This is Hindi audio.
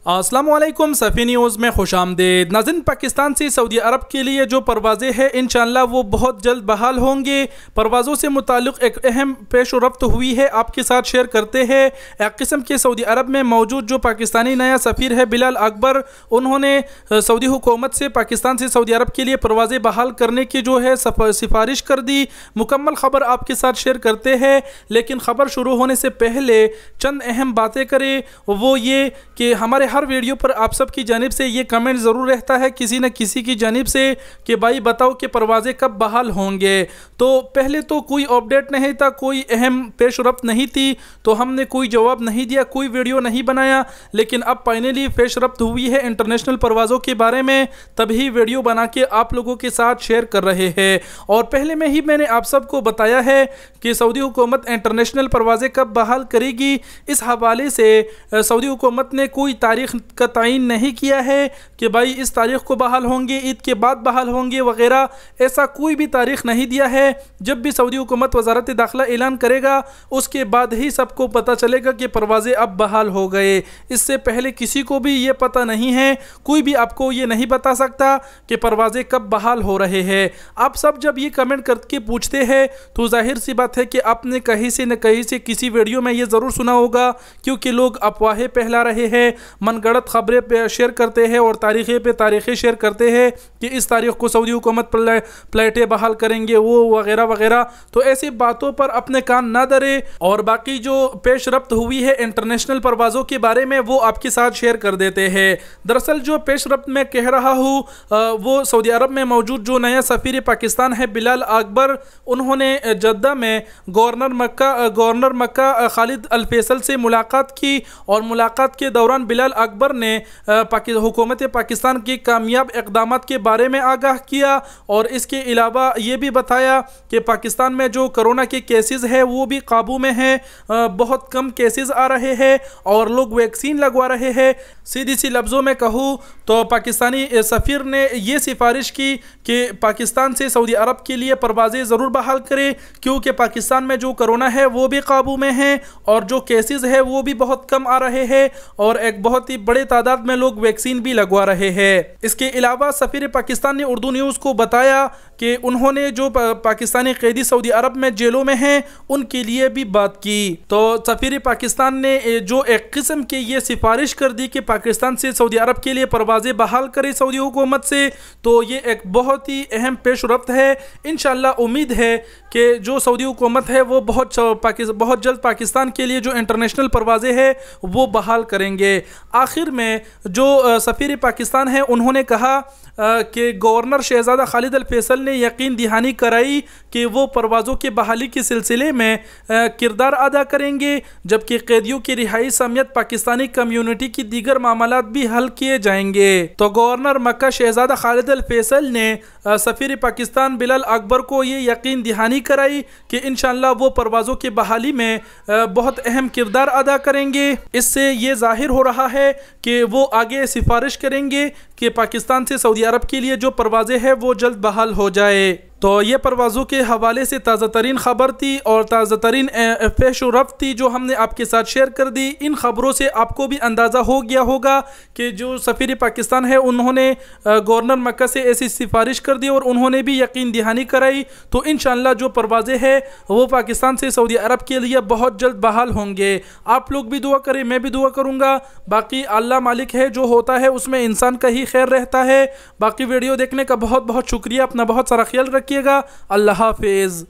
अस्सलाम वालेकुम, सफ़ी न्यूज़ में खुशामदीद। नाज़रीन, पाकिस्तान से सऊदी अरब के लिए जो परवाज़ें हैं इंशाअल्लाह वो बहुत जल्द बहाल होंगे। परवाज़ों से मुताल्लिक़ एक अहम पेश रफ्त हुई है, आपके साथ शेयर करते हैं। एक किस्म के सऊदी अरब में मौजूद जो पाकिस्तानी नया सफ़ीर है बिलाल अकबर, उन्होंने सऊदी हुकूमत से पाकिस्तान से सऊदी अरब के लिए परवाज़ें बहाल करने की जो है सिफारिश कर दी। मुकम्मल ख़बर आपके साथ शेयर करते हैं, लेकिन ख़बर शुरू होने से पहले चंद अहम बातें करें। वो ये कि हमारे हर वीडियो पर आप सब की जानिब से ये कमेंट ज़रूर रहता है किसी न किसी की जानिब से कि भाई बताओ कि परवाज़ें कब बहाल होंगे। तो पहले तो कोई अपडेट नहीं था, कोई अहम पेश रफ्त नहीं थी, तो हमने कोई जवाब नहीं दिया, कोई वीडियो नहीं बनाया। लेकिन अब फाइनली पेश रफ्त हुई है इंटरनेशनल परवाज़ों के बारे में, तभी वीडियो बना के आप लोगों के साथ शेयर कर रहे हैं। और पहले में ही मैंने आप सबको बताया है कि सऊदी हुकूमत इंटरनेशनल परवाज़ें कब बहाल करेगी। इस हवाले से सऊदी हुकूमत ने कोई तारीख का तयन नहीं किया है कि भाई इस तारीख को बहाल होंगे, ईद के बाद बहाल होंगे वगैरह, ऐसा कोई भी तारीख नहीं दिया है। जब भी सऊदी हुकूमत वजारत दाखिला ऐलान करेगा उसके बाद ही सबको पता चलेगा कि परवाज़ें अब बहाल हो गए। इससे पहले किसी को भी ये पता नहीं है, कोई भी आपको ये नहीं बता सकता कि परवाज़ें कब बहाल हो रहे हैं। आप सब जब ये कमेंट करके पूछते हैं तो जाहिर सी बात है कि आपने कहीं से न कहीं से किसी वीडियो में ये ज़रूर सुना होगा, क्योंकि लोग अफवाहें फैला रहे हैं, मनगढ़ंत खबरें पे शेयर करते हैं और तारीखें पे तारीखें शेयर करते हैं कि इस तारीख को सऊदी हुकूमत फ्लाइटें बहाल करेंगे वो वगैरह वगैरह। तो ऐसी बातों पर अपने कान ना धरे और बाकी जो पेश रफ्त हुई है इंटरनेशनल परवाज़ों के बारे में वो आपके साथ शेयर कर देते हैं। दरअसल जो पेश रफ्त मैं कह रहा हूँ वो सऊदी अरब में मौजूद जो नया सफ़ीर पाकिस्तान है बिलाल अकबर, उन्होंने जद्दा में गवर्नर मक्का खालिद अल फैसल से मुलाकात की और मुलाकात के दौरान बिलाल अकबर ने हुकूमत पाकिस्तान की कामयाब इक़दामात के बारे में आगाह किया और इसके अलावा ये भी बताया कि पाकिस्तान में जो कोरोना के केसेस है वो भी काबू में हैं, बहुत कम केसेस आ रहे हैं और लोग वैक्सीन लगवा रहे हैं। सीधी सी लफ्ज़ों में कहूँ तो पाकिस्तानी सफ़ीर ने ये सिफारिश की कि पाकिस्तान से सऊदी अरब के लिए परवाज़ें ज़रूर बहाल करें, क्योंकि पाकिस्तान में जो कोरोना है वो भी काबू में है और जो केसेस है वो भी बहुत कम आ रहे हैं और एक बहुत ही बड़े तादाद में लोग वैक्सीन भी लगवा रहे हैं। इसके अलावा सफ़ीर पाकिस्तान ने उर्दू न्यूज़ को बताया कि उन्होंने जो पाकिस्तानी कैदी सऊदी अरब में जेलों में हैं उनके लिए भी बात की। तो सफ़ीर पाकिस्तान ने जो एक किस्म की ये सिफारिश कर दी कि पाकिस्तान से सऊदी अरब के लिए परवाज़ें बहाल करे सऊदी हुकूमत से, तो ये एक बहुत ही अहम पेश रफ्त है। इंशाअल्लाह उम्मीद है कि जो सऊदी हुकूमत है वो बहुत जल्द पाकिस्तान के लिए जो इंटरनेशनल परवाज़ें हैं वो बहाल करेंगे। आखिर में जो सफ़ीर पाकिस्तान है उन्होंने कहा कि गवर्नर शहज़ादा खालिद अल फैसल ने यकीन दहानी कराई कि वो परवाज़ों के बहाली के सिलसिले में किरदार अदा करेंगे, जबकि कैदियों की रिहाई समेत पाकिस्तानी कम्यूनिटी की दीगर मामलात भी हल किए जाएंगे। तो गवर्नर मक्का शहज़ादा खालिद अल फैसल ने सफ़ीर पाकिस्तान बिलाल अकबर को ये यकीन दहानी कराई कि इंशाअल्लाह वो परवाज़ों की बहाली में बहुत अहम किरदार अदा करेंगे। इससे ये ज़ाहिर हो रहा है कि वो आगे सिफारिश करेंगे कि पाकिस्तान से सऊदी अरब के लिए जो परवाज़ें हैं वो जल्द बहाल हो जाए। तो ये परवाज़ों के हवाले से ताज़ा तरीन ख़बर थी और ताज़ा तरीन पेश रफ्त थी जो हमने आपके साथ शेयर कर दी। इन ख़बरों से आपको भी अंदाज़ा हो गया होगा कि जो सफ़ीर पाकिस्तान है उन्होंने गवर्नर मक्का से ऐसी सिफारिश कर दी और उन्होंने भी यकीन दहानी कराई। तो इंशाअल्लाह जो परवाज़ें हैं वो पाकिस्तान से सऊदी अरब के लिए बहुत जल्द बहाल होंगे। आप लोग भी दुआ करें, मैं भी दुआ करूँगा। बाकी अल्लाह मालिक है, जो होता है उसमें इंसान का ही खैर रहता है। बाकी वीडियो देखने का बहुत बहुत शुक्रिया। अपना बहुत सारा ख्याल रखिएगा। अल्लाह हाफिज़।